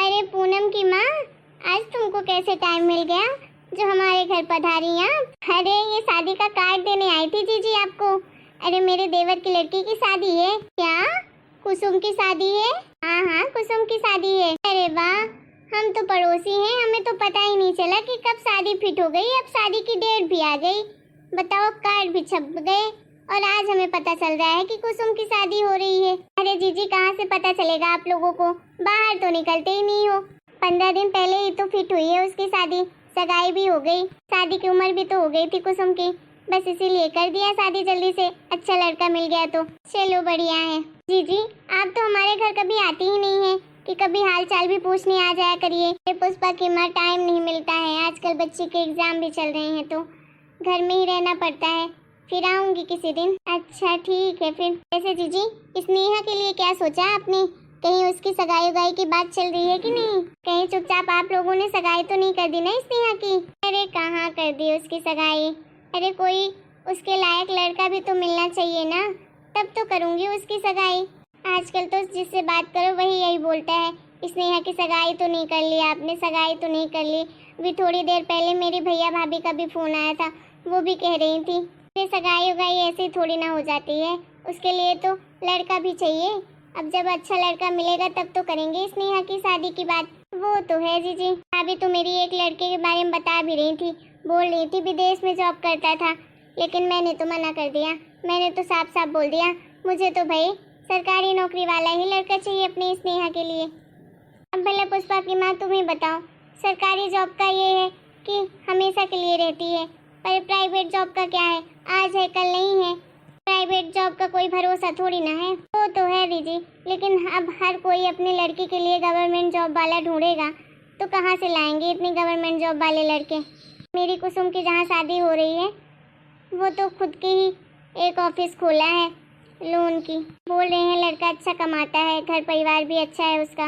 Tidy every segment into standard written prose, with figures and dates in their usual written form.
अरे पूनम की माँ, आज तुमको कैसे टाइम मिल गया जो हमारे घर पधारी आप? अरे ये शादी का कार्ड देने आई थी जीजी आपको। अरे मेरे देवर की लड़की की शादी है। क्या कुसुम की शादी है? हाँ हाँ कुसुम की शादी है। अरे वाह, हम तो पड़ोसी हैं, हमें तो पता ही नहीं चला कि कब शादी फिट हो गई। अब शादी की डेट भी आ गई, बताओ कार्ड भी छप गए और आज हमें पता चल रहा है कि कुसुम की शादी हो रही है। अरे जीजी कहाँ से पता चलेगा आप लोगों को, बाहर तो निकलते ही नहीं हो। 15 दिन पहले ही तो फिट हुई है उसकी शादी, सगाई भी हो गई, शादी की उम्र भी तो हो गई थी कुसुम की। बस इसीलिए कर दिया शादी जल्दी से, अच्छा लड़का मिल गया तो। चलो बढ़िया है। जीजी आप तो हमारे घर कभी आती ही नहीं है कि कभी हाल चाल भी पूछने आ जाया करिए। पुष्पा की माँ टाइम नहीं मिलता है, आजकल बच्चे के एग्जाम भी चल रहे हैं तो घर में ही रहना पड़ता है। फिर आऊंगी किसी दिन। अच्छा ठीक है फिर। वैसे जीजी स्नेहा के लिए क्या सोचा आपने? कहीं उसकी सगाई उगाई की बात चल रही है कि नहीं? कहीं चुपचाप आप लोगों ने सगाई तो नहीं कर दी ना स्नेहा की? अरे कहाँ कर दी उसकी सगाई। अरे कोई उसके लायक लड़का भी तो मिलना चाहिए ना, तब तो करूँगी उसकी सगाई। आजकल तो जिससे बात करो वही यही बोलता है, स्नेहा की सगाई तो नहीं कर ली आपने, सगाई तो नहीं कर ली। अभी थोड़ी देर पहले मेरी भैया भाभी का भी फोन आया था, वो भी कह रही थी कि सगाई उगाई ऐसे ही थोड़ी ना हो जाती है, उसके लिए तो लड़का भी चाहिए। अब जब अच्छा लड़का मिलेगा तब तो करेंगे स्नेहा की शादी की बात। वो तो है जीजी। अभी तो मेरी एक लड़के के बारे में बता भी रही थी, बोल रही थी विदेश में जॉब करता था, लेकिन मैंने तो मना कर दिया। मैंने तो साफ साफ बोल दिया मुझे तो भाई सरकारी नौकरी वाला ही लड़का चाहिए अपनी स्नेहा के लिए। अब भले पुष्पा की माँ तुम ही बताओ, सरकारी जॉब का ये है कि हमेशा के लिए रहती है, पर प्राइवेट जॉब का क्या है, आज है कल नहीं है। प्राइवेट जॉब का कोई भरोसा थोड़ी ना है। वो तो है दीदी, लेकिन अब हर कोई अपनी लड़की के लिए गवर्नमेंट जॉब वाला ढूंढेगा तो कहाँ से लाएंगे इतनी गवर्नमेंट जॉब वाले लड़के। मेरी कुसुम की जहाँ शादी हो रही है वो तो खुद की ही एक ऑफिस खोला है लोन की। बोल रहे हैं लड़का अच्छा कमाता है, घर परिवार भी अच्छा है उसका,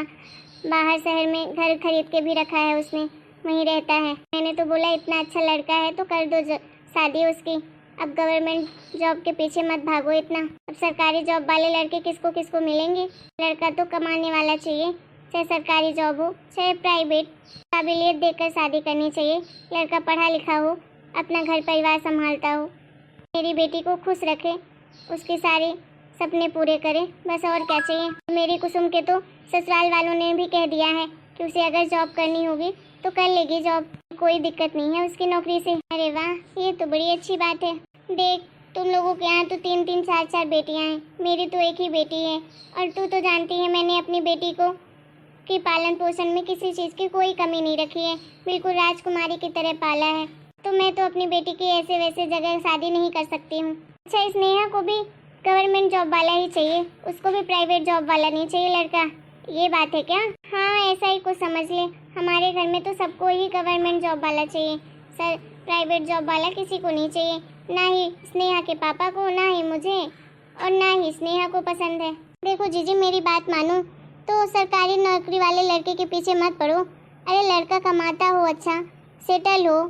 बाहर शहर में घर खरीद के भी रखा है उसने, वहीं रहता है। मैंने तो बोला इतना अच्छा लड़का है तो कर दो शादी उसकी। अब गवर्नमेंट जॉब के पीछे मत भागो इतना। अब सरकारी जॉब वाले लड़के किसको किसको मिलेंगे? लड़का तो कमाने वाला चाहिए, चाहे सरकारी जॉब हो चाहे प्राइवेट। काबिलियत देखकर शादी करनी चाहिए, लड़का पढ़ा लिखा हो, अपना घर परिवार संभालता हो, मेरी बेटी को खुश रखे, उसके सारे सपने पूरे करे, बस और क्या चाहिए। मेरी कुसुम के तो ससुराल वालों ने भी कह दिया है कि उसे अगर जॉब करनी होगी तो कर लेगी जॉब, कोई दिक्कत नहीं है उसकी नौकरी से। अरे वाह, ये तो बड़ी अच्छी बात है। देख तुम लोगों के यहाँ तो 3-3 4-4 बेटियाँ हैं, मेरी तो एक ही बेटी है। और तू तो जानती है मैंने अपनी बेटी को कि पालन पोषण में किसी चीज़ की कोई कमी नहीं रखी है, बिल्कुल राजकुमारी की तरह पाला है। तो मैं तो अपनी बेटी की ऐसे वैसे जगह शादी नहीं कर सकती हूँ। अच्छा स्नेहा को भी गवर्नमेंट जॉब वाला ही चाहिए, उसको भी प्राइवेट जॉब वाला नहीं चाहिए लड़का, ये बात है क्या? हाँ ऐसा ही कुछ समझ ले, हमारे घर में तो सबको ही गवर्नमेंट जॉब वाला चाहिए, सर प्राइवेट जॉब वाला किसी को नहीं चाहिए, ना ही स्नेहा के पापा को, ना ही मुझे, और ना ही स्नेहा को पसंद है। देखो जीजी मेरी बात मानो तो सरकारी नौकरी वाले लड़के के पीछे मत पड़ो। अरे लड़का कमाता हो, अच्छा सेटल हो,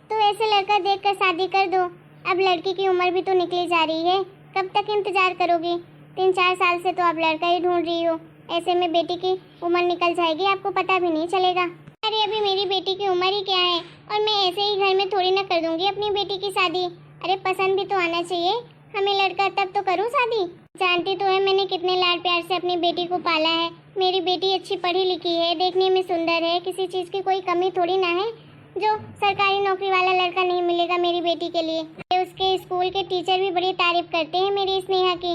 तो ऐसे लड़का देखकर शादी कर दो। अब लड़की की उम्र भी तो निकली जा रही है, कब तक इंतजार करोगी? 3-4 साल से तो आप लड़का ही ढूंढ रही हो, ऐसे में बेटी की उम्र निकल जाएगी, आपको पता भी नहीं चलेगा। अरे अभी मेरी बेटी की उम्र ही क्या है, और मैं ऐसे ही घर में थोड़ी ना कर दूंगी अपनी बेटी की शादी। अरे पसंद भी तो आना चाहिए हमें लड़का, तब तो करूँ शादी। जानती तो है मैंने कितने लाड प्यार से अपनी बेटी को पाला है। मेरी बेटी अच्छी पढ़ी लिखी है, देखने में सुंदर है, किसी चीज़ की कोई कमी थोड़ी ना है जो सरकारी नौकरी वाला लड़का नहीं मिलेगा मेरी बेटी के लिए। उसके स्कूल के टीचर भी बड़ी तारीफ करते हैं मेरी स्नेहा की।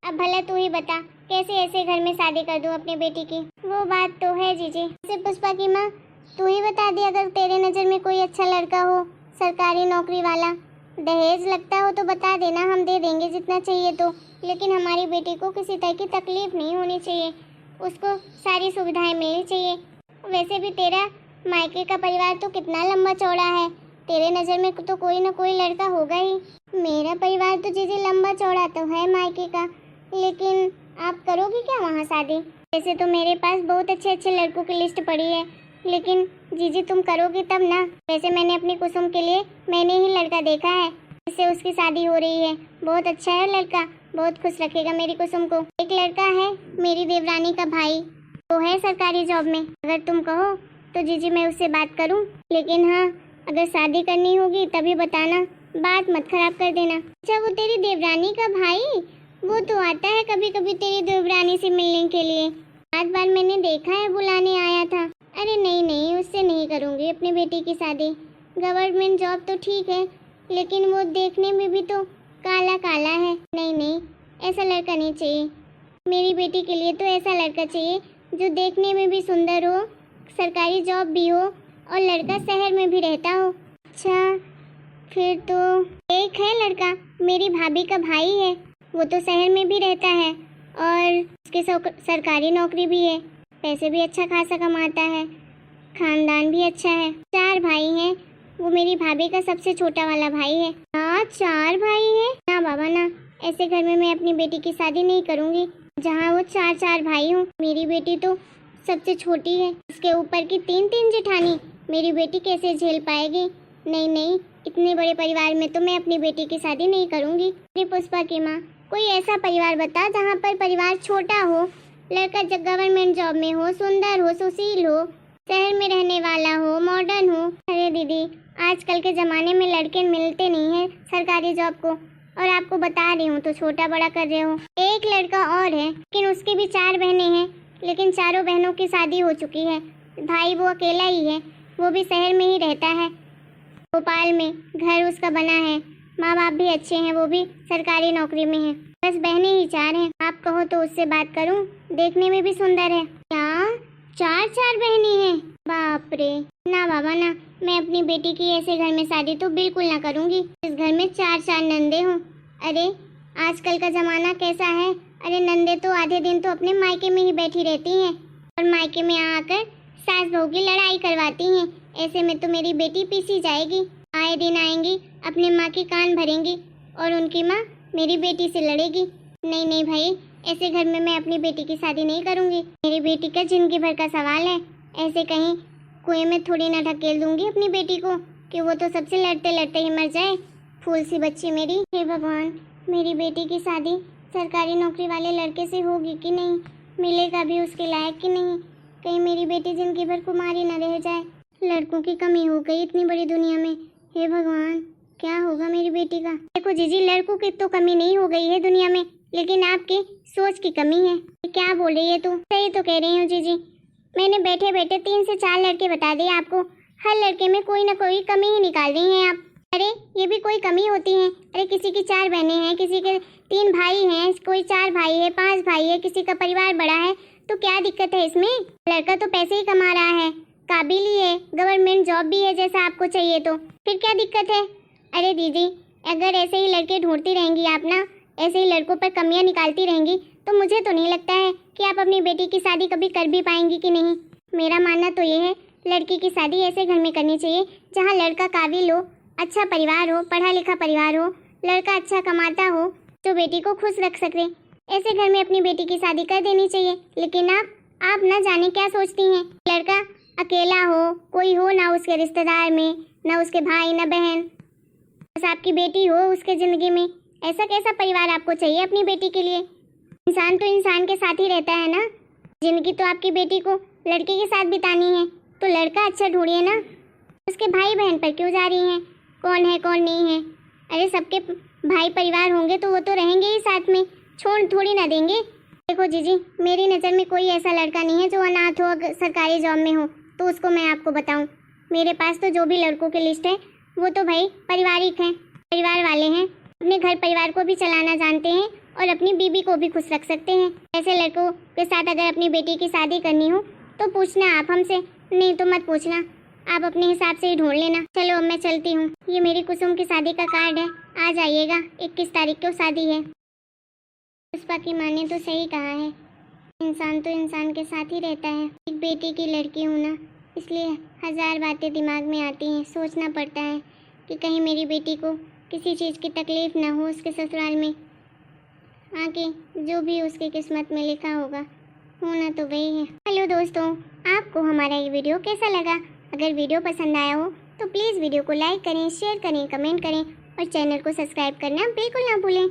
अब भला तू ही बता कैसे ऐसे घर में शादी कर दूं अपनी बेटी की? वो बात तो है जीजी। वैसे पुष्पा की माँ तू ही बता दी, अगर तेरे नज़र में कोई अच्छा लड़का हो सरकारी नौकरी वाला, दहेज लगता हो तो बता देना, हम दे देंगे जितना चाहिए तो, लेकिन हमारी बेटी को किसी तरह की तकलीफ नहीं होनी चाहिए, उसको सारी सुविधाएं मिलनी चाहिए। वैसे भी तेरा मायके का परिवार तो कितना लंबा चौड़ा है, तेरे नज़र में तो कोई ना कोई लड़का होगा ही। मेरा परिवार तो जीजी लंबा चौड़ा तो है मायके का, लेकिन आप करोगी क्या वहाँ शादी? वैसे तो मेरे पास बहुत अच्छे अच्छे लड़कों की लिस्ट पड़ी है, लेकिन जीजी तुम करोगी तब ना। वैसे मैंने अपनी कुसुम के लिए मैंने ही लड़का देखा है जिससे उसकी शादी हो रही है, बहुत अच्छा है लड़का, बहुत खुश रखेगा मेरी कुसुम को। एक लड़का है मेरी देवरानी का भाई, वो है सरकारी जॉब में। अगर तुम कहो तो जीजी मैं उससे बात करूं, लेकिन हाँ अगर शादी करनी होगी तभी बताना, बात मत खराब कर देना। अच्छा वो तेरी देवरानी का भाई, वो तो आता है कभी कभी तेरी देवरानी से मिलने के लिए, बार मैंने देखा है बुलाने आया था। अरे नहीं नहीं, उससे नहीं करूँगी अपनी बेटी की शादी। गवर्नमेंट जॉब तो ठीक है लेकिन वो देखने में भी तो काला काला है। नहीं नहीं, ऐसा लड़का नहीं चाहिए मेरी बेटी के लिए। तो ऐसा लड़का चाहिए जो देखने में भी सुंदर हो, सरकारी जॉब भी हो और लड़का शहर में भी रहता हो। अच्छा फिर तो एक है लड़का, मेरी भाभी का भाई है, वो तो शहर में भी रहता है और उसकी सरकारी नौकरी भी है, पैसे भी अच्छा खासा कमाता है, खानदान भी अच्छा है। 4 भाई हैं, वो मेरी भाभी का सबसे छोटा वाला भाई है। हाँ 4 भाई हैं? ना बाबा ना, ऐसे घर में मैं अपनी बेटी की शादी नहीं करूँगी जहाँ वो 4 भाई हों। मेरी बेटी तो सबसे छोटी है, उसके ऊपर की 3 जेठानी, मेरी बेटी कैसे झेल पाएगी। नहीं नहीं, इतने बड़े परिवार में तो मैं अपनी बेटी की शादी नहीं करूँगी। पुष्पा की माँ, कोई ऐसा परिवार बता जहाँ पर परिवार छोटा हो, लड़का गवर्नमेंट जॉब में हो, सुंदर हो, सुशील हो, शहर में रहने वाला हो, मॉडर्न हो। अरे दीदी आजकल के ज़माने में लड़के मिलते नहीं हैं सरकारी जॉब को, और आपको बता रही हूँ तो छोटा बड़ा कर रहे हो। एक लड़का और है लेकिन उसकी भी 4 बहनें हैं, लेकिन चारों बहनों की शादी हो चुकी है। भाई वो अकेला ही है, वो भी शहर में ही रहता है, भोपाल में घर उसका बना है, माँ बाप भी अच्छे हैं, वो भी सरकारी नौकरी में है। बस बहनें ही 4 हैं। आप कहो तो उससे बात करूं, देखने में भी सुंदर है। क्या 4 बहनें हैं? बाप रे, ना बाबा ना, मैं अपनी बेटी की ऐसे घर में शादी तो बिल्कुल ना करूंगी इस घर में 4 नंदे हों। अरे आजकल का जमाना कैसा है, अरे नंदे तो आधे दिन तो अपने मायके में ही बैठी रहती हैं और मायके में आकर सास बहू की लड़ाई करवाती हैं। ऐसे में तो मेरी बेटी पीसी जाएगी, आए दिन आएंगी अपनी माँ की कान भरेंगी और उनकी माँ मेरी बेटी से लड़ेगी। नहीं नहीं भाई, ऐसे घर में मैं अपनी बेटी की शादी नहीं करूँगी। मेरी बेटी का जिंदगी भर का सवाल है, ऐसे कहीं कुएं में थोड़ी ना ढकेल दूंगी अपनी बेटी को कि वो तो सबसे लड़ते लड़ते ही मर जाए, फूल सी बच्ची मेरी। हे भगवान, मेरी बेटी की शादी सरकारी नौकरी वाले लड़के से होगी कि नहीं, मिलेगा भी उसके लायक कि नहीं, कहीं मेरी बेटी जिंदगी भर कुमारी न रह जाए। लड़कों की कमी हो गई इतनी बड़ी दुनिया में, हे भगवान क्या होगा मेरी बेटी का। देखो जीजी, लड़कों की तो कमी नहीं हो गई है दुनिया में, लेकिन आपकी सोच की कमी है। क्या बोल रही है तू? सही तो कह रही हूँ जीजी, मैंने बैठे बैठे 3 से 4 लड़के बता दिए आपको, हर लड़के में कोई ना कोई कमी ही निकाल रही हैं आप। अरे ये भी कोई कमी होती है? अरे किसी की 4 बहनें हैं, किसी के 3 भाई हैं, कोई 4 भाई है, 5 भाई है, किसी का परिवार बड़ा है, तो क्या दिक्कत है इसमें? लड़का तो पैसे ही कमा रहा है, काबिल ही है, गवर्नमेंट जॉब भी है जैसा आपको चाहिए, तो फिर क्या दिक्कत है? अरे दीदी, अगर ऐसे ही लड़के ढूंढती रहेंगी आप ना, ऐसे ही लड़कों पर कमियां निकालती रहेंगी, तो मुझे तो नहीं लगता है कि आप अपनी बेटी की शादी कभी कर भी पाएंगी कि नहीं। मेरा मानना तो ये है, लड़की की शादी ऐसे घर में करनी चाहिए जहाँ लड़का काबिल हो, अच्छा परिवार हो, पढ़ा लिखा परिवार हो, लड़का अच्छा कमाता हो, जो बेटी को खुश रख सके। ऐसे घर में अपनी बेटी की शादी कर देनी चाहिए। लेकिन आप ना जाने क्या सोचती हैं, लड़का अकेला हो, कोई हो ना उसके रिश्तेदार में, ना उसके भाई ना बहन, बस आपकी बेटी हो उसके ज़िंदगी में। ऐसा कैसा परिवार आपको चाहिए अपनी बेटी के लिए? इंसान तो इंसान के साथ ही रहता है ना, जिंदगी तो आपकी बेटी को लड़के के साथ बितानी है, तो लड़का अच्छा ढूंढिए ना। उसके भाई बहन पर क्यों जा रही हैं, कौन है कौन नहीं है? अरे सबके भाई परिवार होंगे तो वो तो रहेंगे ही साथ में, छोड़ थोड़ी ना देंगे। देखो जीजी, मेरी नज़र में कोई ऐसा लड़का नहीं है जो अनाथ हो, सरकारी जॉब में हो, तो उसको मैं आपको बताऊं, मेरे पास तो जो भी लड़कों की लिस्ट है वो तो भाई पारिवारिक हैं, परिवार वाले हैं, अपने घर परिवार को भी चलाना जानते हैं और अपनी बीबी को भी खुश रख सकते हैं। ऐसे लड़कों के साथ अगर अपनी बेटी की शादी करनी हो तो पूछना आप हमसे, नहीं तो मत पूछना, आप अपने हिसाब से ही ढूंढ लेना। चलो अब मैं चलती हूँ, ये मेरी कुसुम की शादी का कार्ड है, आ जाइएगा, 21 तारीख को शादी है। पुष्पा की माँ ने तो सही कहा है, इंसान तो इंसान के साथ ही रहता है। एक बेटी की लड़की हूँ ना, इसलिए 1000 बातें दिमाग में आती हैं, सोचना पड़ता है कि कहीं मेरी बेटी को किसी चीज़ की तकलीफ़ ना हो उसके ससुराल में आके, जो भी उसकी किस्मत में लिखा होगा होना तो वही है। हेलो दोस्तों, आपको हमारा ये वीडियो कैसा लगा? अगर वीडियो पसंद आया हो तो प्लीज़ वीडियो को लाइक करें, शेयर करें, कमेंट करें और चैनल को सब्सक्राइब करना बिल्कुल ना भूलें।